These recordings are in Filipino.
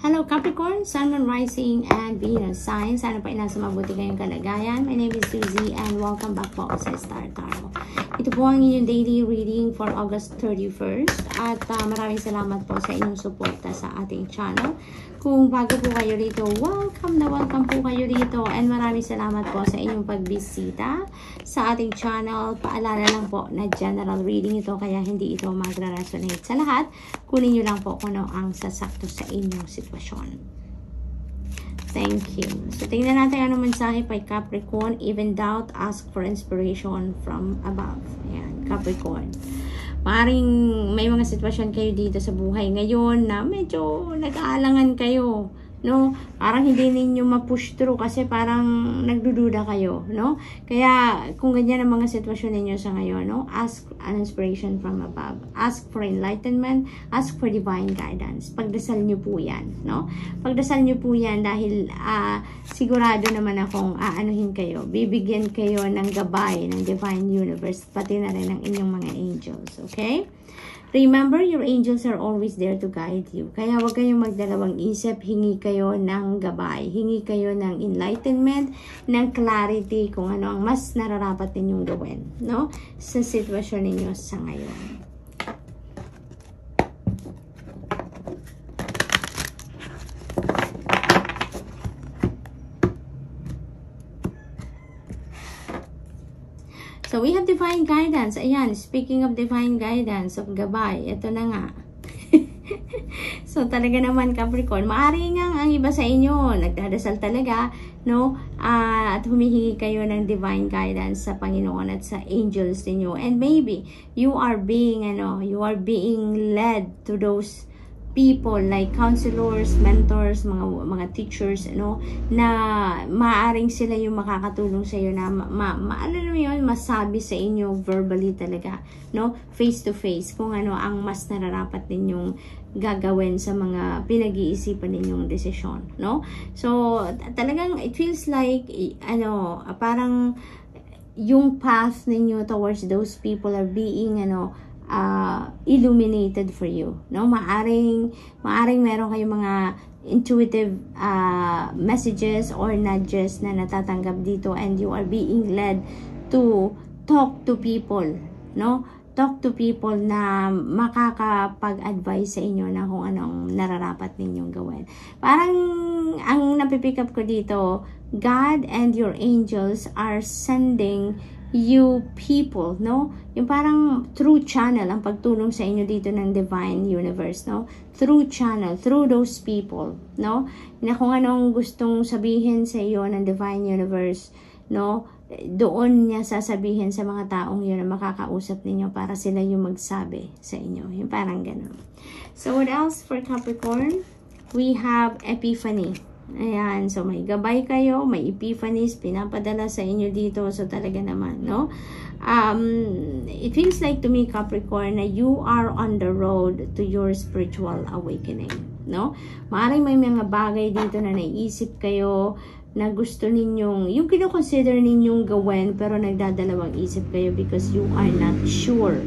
Hello Capricorn, Sun, Moon, Rising, and Venus signs. Sana pa inasa mabuti kayong kalagayan. My name is Suzy and welcome back po sa Star Tarot. Ito po ang inyong daily reading for August 31st at maraming salamat po sa inyong suporta sa ating channel. Kung bago po kayo rito, welcome po kayo rito and maraming salamat po sa inyong pagbisita sa ating channel. Paalala lang po na general reading ito kaya hindi ito magra-resonate sa lahat. Kunin nyo lang po kung ano ang sasakto sa inyong sitwasyon. Thank you. So, tingnan natin ano mensahe kay Capricorn. Even doubt, ask for inspiration from above. Ayan, Capricorn. Maaaring may mga sitwasyon kayo dito sa buhay ngayon na medyo nag-aalangan kayo, no? Parang hindi ninyo ma-push through kasi parang nagdududa kayo, no? Kaya kung ganyan ang mga sitwasyon ninyo sa ngayon, no? Ask an inspiration from above. Ask for enlightenment. Ask for divine guidance. Pagdasal nyo po yan, no? Pagdasal nyo po yan dahil sigurado naman akong aanuhin kayo. Bibigyan kayo ng gabay ng divine universe, pati na rin ng inyong mga angels, okay? Remember, your angels are always there to guide you. Kaya huwag kayong magdalawang isip, hingi kayo ng gabay, hingi kayo ng enlightenment, ng clarity kung ano ang mas nararapat ninyong gawin, no? Sa sitwasyon ninyo sa ngayon. So, we have divine guidance. Ayan, speaking of divine guidance, of gabay, ito na nga. So, talaga naman Capricorn, maaari nga ang iba sa inyo, nagdadasal talaga, no? At humihingi kayo ng divine guidance sa Panginoon at sa angels ninyo. And maybe, you are being led to those people like counselors, mentors, mga teachers, no, na maaring sila yung makakatulong sa iyo na alam mo yun, masabi sa inyo verbally talaga, no, face to face kung ano ang mas nararapat ninyong gagawin sa mga pinag-iisipan ninyong desisyon, no? So talagang it feels like parang yung path ninyo towards those people are being illuminated for you, no? Maaring meron kayong mga intuitive messages or nudges na natatanggap dito and you are being led to talk to people, no? Talk to people na makakapag-advise sa inyo na kung anong nararapat ninyong gawin. Parang ang napipick up ko dito, God and your angels are sending you people, no? Yung parang through channel ang pagtulong sa inyo dito ng divine universe, no? Through channel, through those people, no? Na kung anong gustong sabihin sa iyo ng divine universe, no? Doon niya sasabihin sa mga taong yun na makakausap ninyo para sila yung magsabi sa inyo. Yung parang ganun. So, what else for Capricorn? We have Epiphany. Ayan, so may gabay kayo, may epiphanies, pinapadala sa inyo dito. So talaga naman, no? It feels like to me, Capricorn, na you are on the road to your spiritual awakening, no? Maaaring may mga bagay dito na naisip kayo na gusto ninyong, yung kino-consider ninyong gawin, pero nagdadalawang isip kayo because you are not sure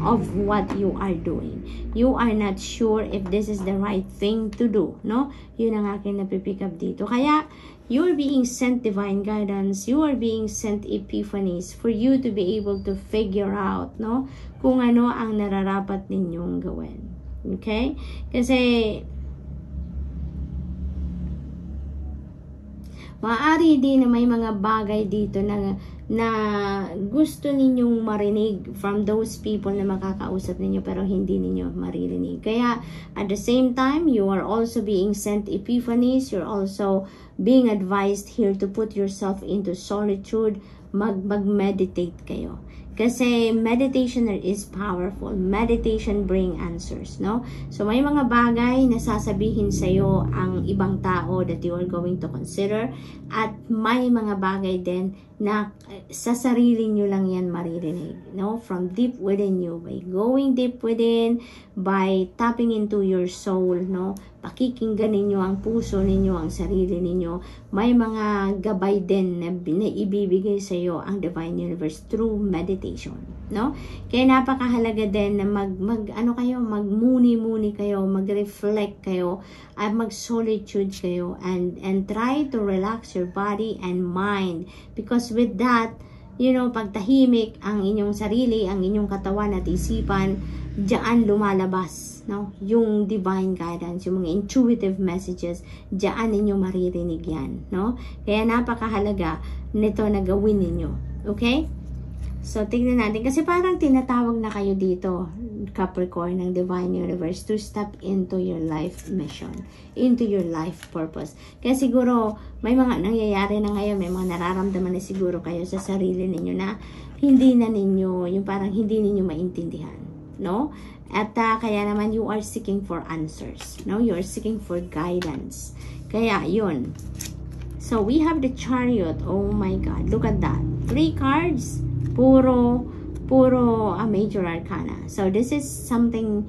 of what you are doing. You are not sure if this is the right thing to do, no? Yun ang aking napipick up dito. Kaya, you are being sent divine guidance, you are being sent epiphanies for you to be able to figure out, no? Kung ano ang nararapat ninyong gawin. Okay? Kasi, maaari din na may mga bagay dito na gusto ninyong marinig from those people na makakausap ninyo pero hindi ninyo maririnig. Kaya at the same time, you are also being sent epiphanies. You're also being advised here to put yourself into solitude. Mag-meditate kayo. Kasi meditation is powerful. Meditation bring answers, no? So, may mga bagay na sasabihin sa'yo ang ibang tao that you are going to consider. At may mga bagay din na sa sarili nyo lang yan maririnig, no? From deep within you. By going deep within, by tapping into your soul, no? Pakikinggan ninyo ang puso ninyo, ang sarili ninyo. May mga gabay din na ibibigay sa'yo ang divine universe through meditation. no? Kaya napakahalaga din na magmuni-muni kayo, mag-reflect kayo, at mag-solitude kayo, and try to relax your body and mind. Because with that, you know, pag tahimik ang inyong sarili, ang inyong katawan at isipan, diyan lumalabas, no? Yung divine guidance, yung mga intuitive messages, diyan ninyo maririnig yan, no? Kaya napakahalaga nito na gawin ninyo. Okay? So, tignan natin. Kasi parang tinatawag na kayo dito, Capricorn, ng Divine Universe, to step into your life mission, into your life purpose. Kaya siguro, may mga nangyayari na ngayon, may mga nararamdaman na siguro kayo sa sarili ninyo na hindi na ninyo, yung parang hindi ninyo maintindihan, no? At kaya naman, you are seeking for answers, no? You are seeking for guidance. Kaya, yun. So, we have the Chariot. Oh my God. Look at that. 3 cards. Puro major arcana. So this is something,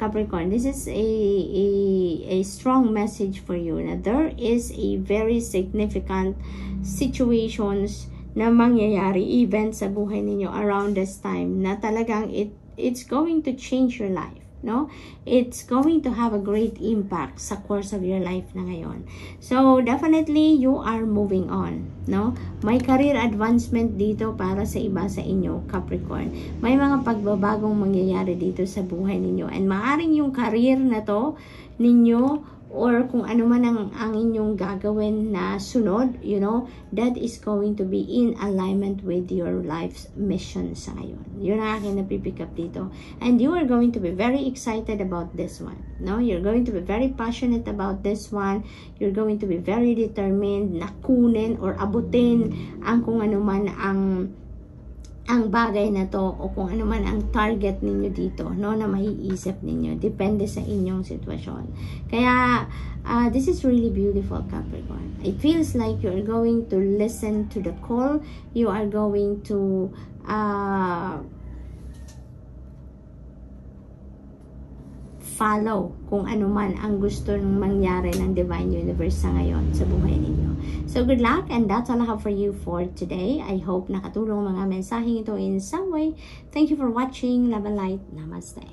Capricorn, this is a strong message for you na there is a very significant situations na mangyayari, event sa buhay ninyo around this time na talagang it's going to change your life, no? It's going to have a great impact sa course of your life na ngayon. So, definitely, you are moving on, no? May career advancement dito para sa iba sa inyo, Capricorn. May mga pagbabagong mangyayari dito sa buhay ninyo. And maaaring yung career na to ninyo, or kung ano man ang inyong gagawin na sunod, you know, that is going to be in alignment with your life's mission sa ngayon. Yun ang aking napipick up dito. And you are going to be very excited about this one. No? You're going to be very passionate about this one. You're going to be very determined na kunin or abutin ang kung ano man ang bagay na to, o kung ano man ang target ninyo dito, no, na maiisip ninyo. Depende sa inyong sitwasyon. Kaya, this is really beautiful, Capricorn. It feels like you're going to listen to the call. You are going to follow kung ano man ang gusto ng mangyari ng Divine Universe sa ngayon sa buhay ninyo. So, good luck, and that's all I have for you for today. I hope nakatulong mga mensaheng ito in some way. Thank you for watching. Love and light. Namaste.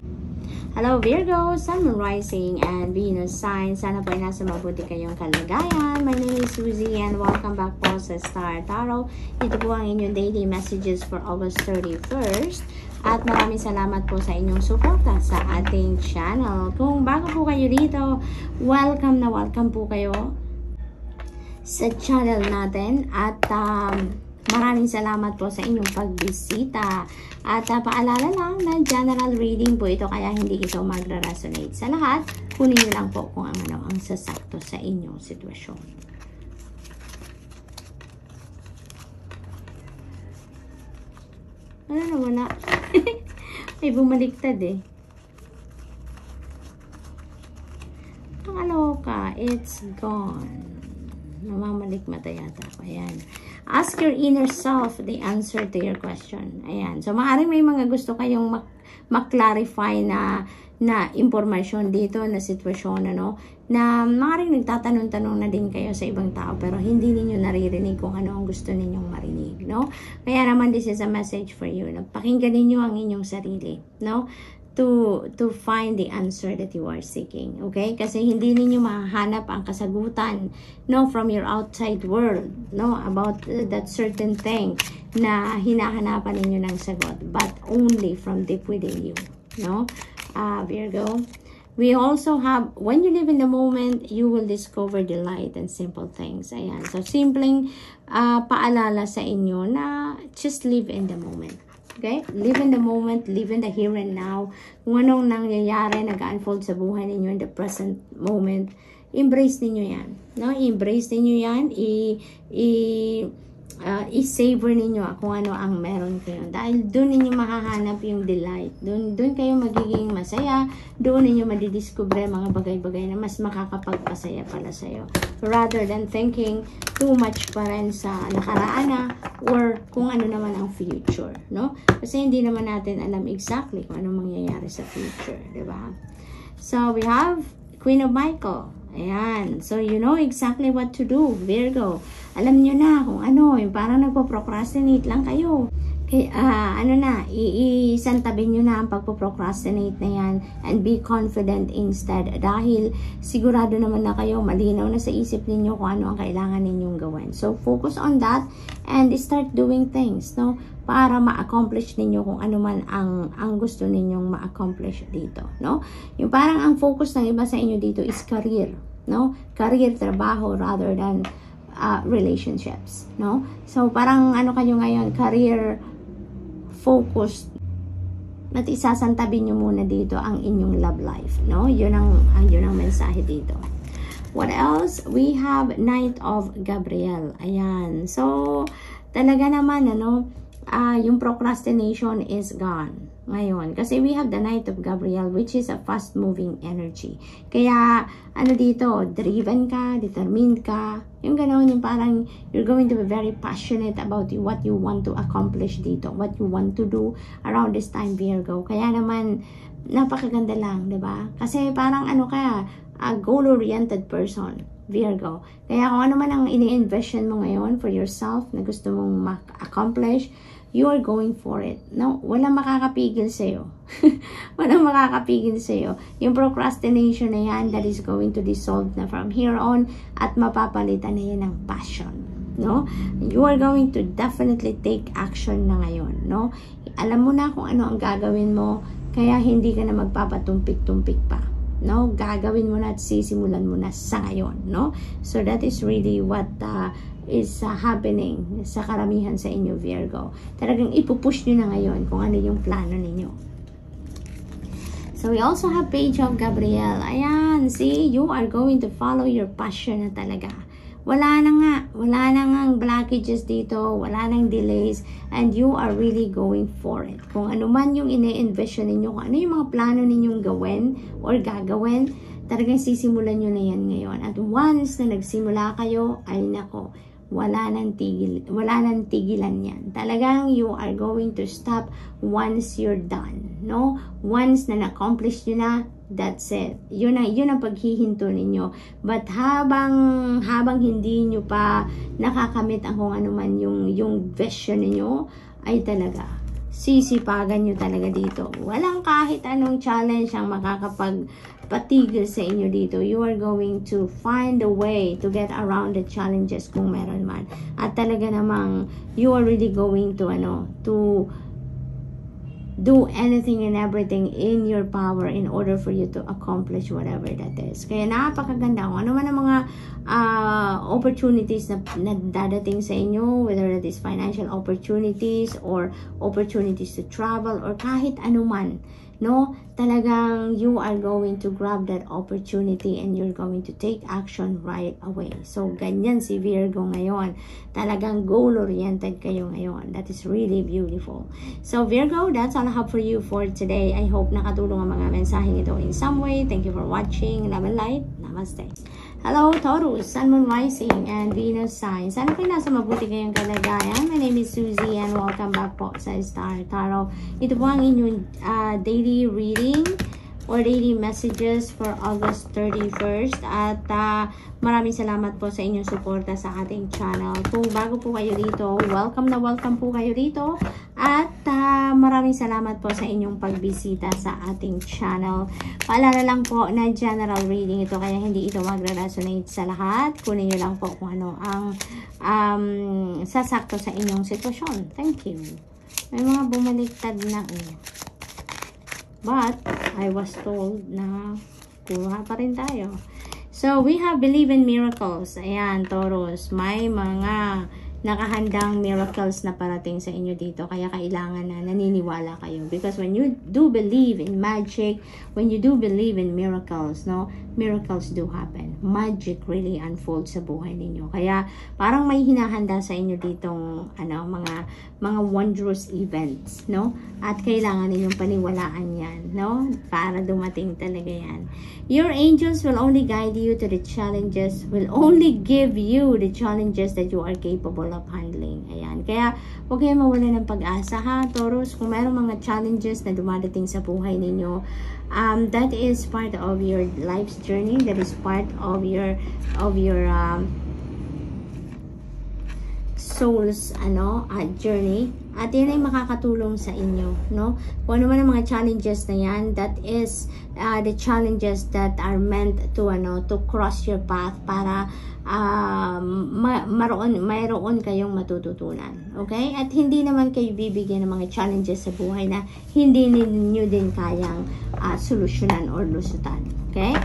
Hello, Virgo, Sun, Moon, Rising, and Venus sign. Sana po ay nasa mabuti kayong kalagayan. My name is Suzy, and welcome back po sa Star Tarot. Ito po ang inyong daily messages for August 31st. At maraming salamat po sa inyong suporta sa ating channel. Kung bago po kayo dito, welcome na welcome po kayo sa channel natin. At maraming salamat po sa inyong pagbisita. At paalala lang na general reading po ito, kaya hindi ito magre-resonate sa lahat. Kunin niyo lang po kung ano ang sasakto sa inyong sitwasyon. Ano na, wala. May bumaliktad eh. Kaloka, it's gone. Namamalik mata yata ako. Ayan. Ask your inner self the answer to your question. Ayan. So, maaaring may mga gusto kayong mak-clarify na impormasyon dito, na sitwasyon, ano, na maaaring nagtatanong-tanong na din kayo sa ibang tao, pero hindi ninyo naririnig kung ano ang gusto ninyong marinig, no? Kaya naman, this is a message for you. Pakinggan ninyo ang inyong sarili, no? To find the answer that you are seeking, okay? Kasi hindi ninyo mahahanap ang kasagutan, no, from your outside world, no, about that certain thing na hinahanapan ninyo ng sagot, but only from deep within you, no? Virgo, we also have, when you live in the moment, you will discover the light and simple things. Ayan. So, simpleng paalala sa inyo na just live in the moment. Okay? Live in the moment, live in the here and now. Kung anong nangyayari, nag-unfold sa buhay ninyo in the present moment, embrace ninyo yan. No? Embrace ninyo yan. I-savor ninyo kung ano ang meron kayo. Dahil doon ninyo mahahanap yung delight. Doon kayo magiging masaya. Doon ninyo madidiscover mga bagay-bagay na mas makakapagpasaya pala sa'yo. Rather than thinking too much pa rin sa nakaraan na or kung ano naman ang future. No? Kasi hindi naman natin alam exactly kung ano mangyayari sa future. Diba? So, we have Queen of Michael. Ayan. So, you know exactly what to do, Virgo. Alam nyo na kung ano, yung parang nagpo-procrastinate lang kayo. ano na, isantabi nyo na ang pagpo-procrastinate na yan and be confident instead, dahil sigurado naman na kayo, malinaw na sa isip ninyo kung ano ang kailangan ninyong gawin. So focus on that and start doing things, no, para ma-accomplish ninyo kung ano man ang gusto ninyong ma-accomplish dito, no. Yung parang ang focus ng iba sa inyo dito is career, no, career, trabaho, rather than relationships, no. So parang ano kayo ngayon, career focused, at isasantabi nyo muna dito ang inyong love life, no? Yun ang mensahe dito. What else? We have Knight of Gabriel. Ayan. So, talaga naman, ano, yung procrastination is gone ngayon. Kasi we have the Knight of Gabriel, which is a fast-moving energy. Kaya, ano dito, driven ka, determined ka, yung gano'n, yung parang you're going to be very passionate about what you want to accomplish dito, what you want to do around this time, Virgo. Kaya naman, napakaganda lang, di ba? Kasi parang ano ka, a goal-oriented person, Virgo. Kaya kung ano man ang ini-envision mo ngayon for yourself na gusto mong ma-accomplish, you are going for it. No, walang makakapigil sa'yo. Walang makakapigil sa'yo. Yung procrastination na yan, that is going to dissolve na from here on, at mapapalitan na yan ng passion. No? You are going to definitely take action na ngayon. No? Alam mo na kung ano ang gagawin mo, kaya hindi ka na magpapatumpik-tumpik pa. No? Gagawin mo na at sisimulan mo na sa ngayon. No? So that is really what is happening sa karamihan sa inyo, Virgo. Talagang ipupush nyo na ngayon kung ano yung plano ninyo. So we also have Page of Gabriel. Ayan, see, you are going to follow your passion na talaga. Wala na nga blockages dito, wala nang delays, and you are really going for it. Kung ano man yung ine-envision ninyo, kung ano yung mga plano ninyong gawin or gagawin, talagang sisimulan nyo na yan ngayon. At once na nagsimula kayo, ay nako, wala nang tigilan yan. Talagang you are going to stop once you're done, no? Once na na-accomplish nyo na, that's it. Yun ang paghihinto ninyo. But habang hindi nyo pa nakakamit ang kung ano man yung vision ninyo, ay talaga sisipagan nyo talaga dito. Walang kahit anong challenge ang makakapagpatigil sa inyo dito. You are going to find a way to get around the challenges kung meron man. At talaga namang you are really going to do anything and everything in your power in order for you to accomplish whatever that is. Kaya napakaganda kung ano man ang mga opportunities na dadating sa inyo, whether that is financial opportunities or opportunities to travel or kahit ano man, no? Talagang you are going to grab that opportunity and you're going to take action right away. So, ganyan si Virgo ngayon. Talagang goal-oriented kayo ngayon. That is really beautiful. So, Virgo, that's all I have for you for today. I hope nakatulong ang mga mensaheng ito in some way. Thank you for watching. Love and light. Namaste. Hello, Taurus, Sun, Moon, Rising, and Venus sign. Sana kayo nasa mabuti kayong kalagayan. My name is Susie and welcome back po sa Star Tarot. Ito po ang inyong daily reading or daily messages for August 31st. At maraming salamat po sa inyong suporta sa ating channel. Kung bago po kayo dito, welcome na welcome po kayo dito. At maraming salamat po sa inyong pagbisita sa ating channel. Paalala lang po na general reading ito, kaya hindi ito magre-resonate sa lahat. Kunin nyo lang po kung ano ang sasakto sa inyong sitwasyon. Thank you. May mga bumaliktad na but I was told na kuha pa rin tayo. So we have believe in miracles. Ayan, Taurus, may mga nakahandang miracles na parating sa inyo dito. Kaya kailangan na naniniwala kayo. Because when you do believe in magic, when you do believe in miracles, no, miracles do happen. Magic really unfolds sa buhay ninyo. Kaya parang may hinahanda sa inyo ditong mga wondrous events, no? At kailangan ninyong paniwalaan yan, no? Para dumating talaga yan. Your angels will only guide you to the challenges, will only give you the challenges that you are capable of handling. Ayan. Kaya huwag kayong mawala ng pag-asa, ha, Taurus. Kung mayroong mga challenges na dumadating sa buhay ninyo, that is part of your life's journey. That is part of your soul's journey, at yan ay makakatulong sa inyo, no? Kung ano man ang mga challenges na yan, that is the challenges that are meant to cross your path para mayroon kayong matututunan, okay? At hindi naman kayo bibigyan ng mga challenges sa buhay na hindi ninyo din kayang solusyonan or lusutan, okay?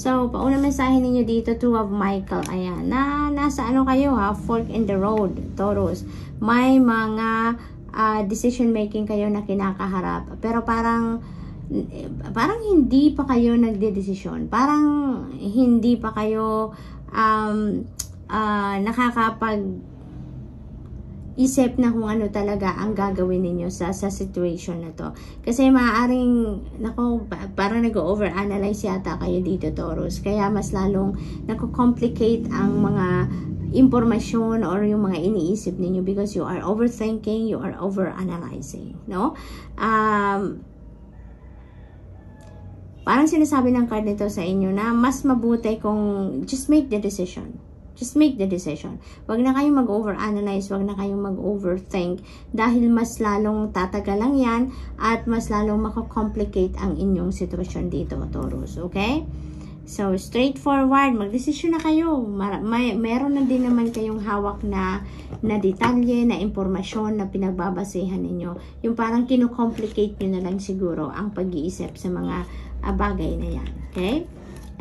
So, pauna mensahe ninyo dito, Two of Michael. Ayan, nasa kayo fork in the road, Taurus. May mga decision making kayo na kinakaharap. Pero parang hindi pa kayo nagdedesisyon. Parang hindi pa kayo isip na kung ano talaga ang gagawin ninyo sa situation na to. Kasi maaaring, parang nag-overanalyze yata kayo dito, Taurus. Kaya mas lalong nako-complicate ang mga impormasyon or yung mga iniisip ninyo because you are overthinking, you are overanalyzing, no? Parang sinasabi ng card nito sa inyo na mas mabuti kung just make the decision. Just make the decision. Wag na kayong mag-overanalyze, wag na kayong mag-overthink dahil mas lalong tatagal lang yan at mas lalong makakomplicate ang inyong sitwasyon dito, Taurus. Okay? So, straightforward. Magdesisyon na kayo. Meron na din naman kayong hawak na detalye, na impormasyon na pinagbabasehan ninyo. Yung parang kino-complicate nyo na lang siguro ang pag-iisip sa mga bagay na yan. Okay?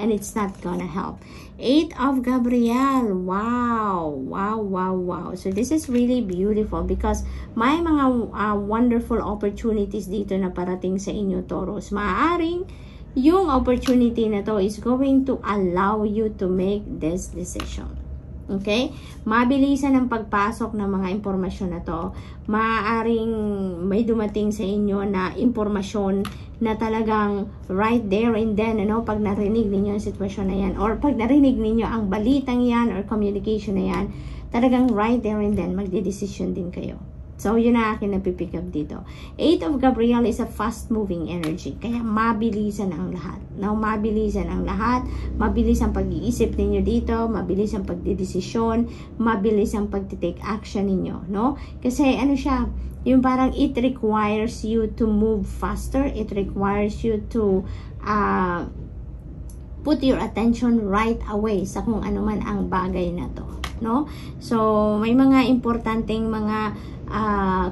And it's not gonna help. 8 of Gabriel. Wow. Wow, wow, wow. So this is really beautiful because may mga wonderful opportunities dito na parating sa inyo, Taurus. Maaaring yung opportunity na to is going to allow you to make this decision. Okay? Mabilisan ang pagpasok ng mga impormasyon na to. Maaaring may dumating sa inyo na impormasyon na talagang right there and then, pag narinig ninyo ang sitwasyon na yan, or pag narinig ninyo ang balitang yan, or communication na yan, talagang right there and then, magdedesisyon din kayo. So, yun na akin napipick up dito. 8 of Gabriel is a fast-moving energy. Kaya, mabilisan ang lahat. Now, mabilisan ang lahat. Mabilis ang pag-iisip ninyo dito. Mabilis ang pagdidesisyon. Mabilis ang pag-take action ninyo, no? Kasi, siya, yung parang it requires you to move faster. It requires you to put your attention right away sa kung ano man ang bagay na to, no? So, may mga importanteng mga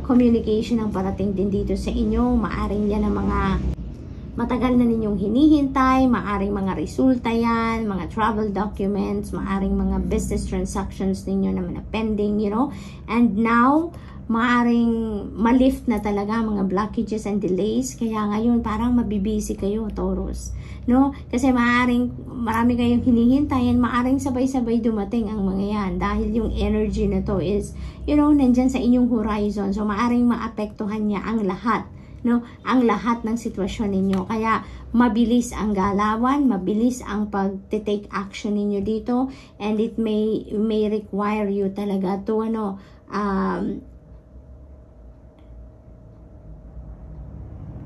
communication ang parating din dito sa inyo. Maaring yan ang mga matagal na ninyong hinihintay, maaring mga resulta yan, mga travel documents, maaring mga business transactions ninyo na pending, and now maaring malift na talaga mga blockages and delays. Kaya ngayon parang mabibisi kayo, Taurus, no? Kasi maaring marami kayong hinihintayin, maaring sabay-sabay dumating ang mga yan dahil yung energy na to is, nandyan sa inyong horizon. So maaring maapektuhan niya ang lahat, no? Ang lahat ng sitwasyon ninyo. Kaya mabilis ang galawan, mabilis ang pag-take action ninyo dito, and it may require you talaga to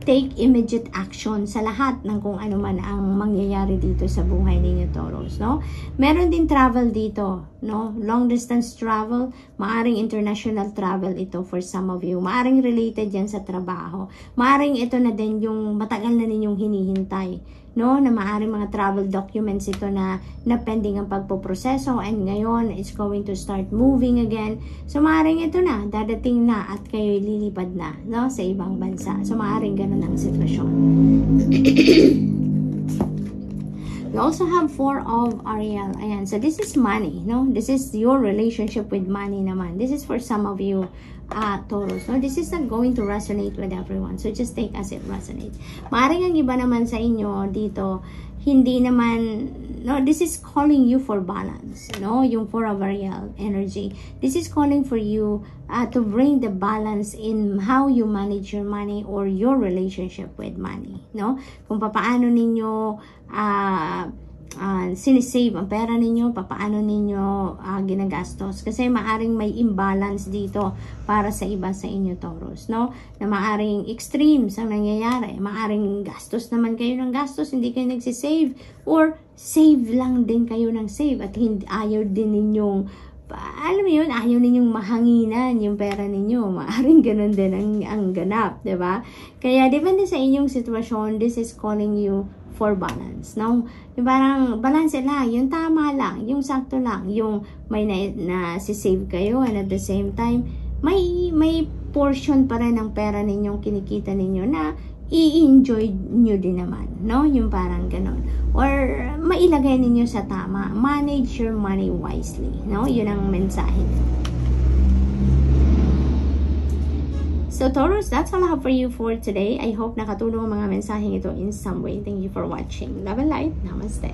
take immediate action sa lahat ng kung ano man ang mangyayari dito sa buhay ninyo, Taurus, no? Meron din travel dito, no? Long distance travel, maaring international travel ito for some of you. Maaring related yan sa trabaho. Maaring ito na din yung matagal na ninyong hinihintay, no? Na maaring mga travel documents ito na pending ang pagpoproseso, and ngayon it's going to start moving again. So maaring ito na, dadating na at kayo lilipad na, no? Sa ibang bansa. So maaring ganun ang sitwasyon. We also have 4 of Ariel. Ayan. So this is money, no? This is your relationship with money naman. This is for some of you, Taurus, no? This is not going to resonate with everyone. So just take as it resonates. Maaring ang iba naman sa inyo dito, hindi naman, no, this is calling you for balance, no? Yung 4 of Ariel energy. This is calling for you to bring the balance in how you manage your money or your relationship with money, no? Kung paano ninyo sinisave ang pera ninyo, papaano ninyo ginagastos. Kasi maaring may imbalance dito para sa iba sa inyo, Taurus, no? Na maaring extremes ang nangyayari. Maaring gastos naman kayo ng gastos, hindi kayo nagsisave, or save lang din kayo ng save at hindi, ayaw din ninyong, alam mo yun, ayaw ninyong mahanginan yung pera ninyo. Maaring ganun din ang ganap, diba? Kaya depende sa inyong sitwasyon, this is calling you for balance, no? Yung parang balance lang, yung tama lang, yung sakto lang, yung may na-save kayo, and at the same time, may portion pa rin ng pera ninyong kinikita ninyo na i-enjoy nyo din naman, no? Yung parang ganon. Or mailagay ninyo sa tama. Manage your money wisely, no? Yun ang mensahe. So Taurus, that's all I have for you for today. I hope nakatulong ang mga mensaheng ito in some way. Thank you for watching. Love and light. Namaste.